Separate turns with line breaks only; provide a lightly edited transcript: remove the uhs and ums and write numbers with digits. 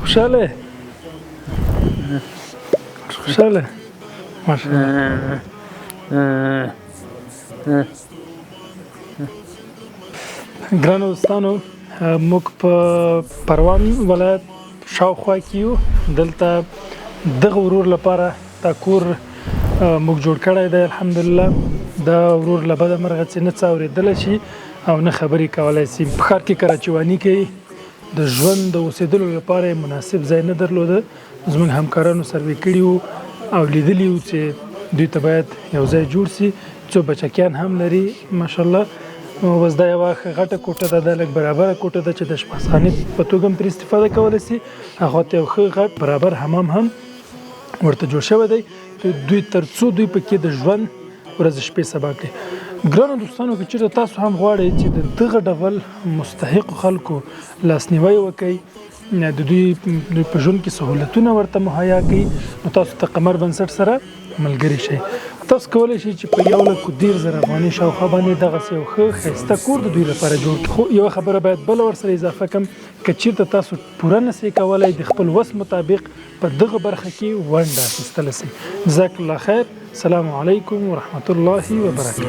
خوشحاله خوشحاله ماشاءالله. ګرانو دوستانو موږ په پروان ولایت شاوخوا کې یو. دلته دغه ورور لپاره دا کور موږ جوړ کړی دی. الحمدلله دا ورور له بده مرغه چې نه څه اورېدلی شي او نه خبرې کولی شي. په ښار کې کراچواني کوي. د ژوند د اوسېدلو لپاره یې مناسب ځای نه درلوده. زموږ همکارانو سروې کړي وو او لیدلي وو چې دوی ته باید یو ځای جوړ شي. څو بچکیان هم لري ماشاءالله. اوس دا یوه ښه غټه کوټه ده، دا لږ برابره کوټه ده چې د شپاسخانې په توګه هم ترې استفاده کولی شي. هغه ته یو ښه غټ برابر حمام هم ورته جوړ شوی دی دوی تر څو دوی پکې د ژوند ورځ شپې سبا کړي. ګرانو دوستانو که چېرته تاسو هم غواړئ چې د دغه ډول مستحقو خلکو لاسنیوی وکړئ، د دوی په ژوند کې سهولتونه ورته مهیا کړي، نو تاسو ته قمر بنسټ سره ملګري شئ. تاسو کولی شئ چې په 1,10,000 افغانۍ شاوخوا باندې دغسې یو ښه ښایسته کور د دوی لپاره جوړ کړي. خو یوه خبره باید بله ورسره اضافه کړم، که چېرته تاسو پوره نسئ کولی د خپل وس مطابق په دغه برخه کې ونډه اخیستلی شئ. جزاک الله خیر. السلام علیکم ورحمت الله وبرکاته.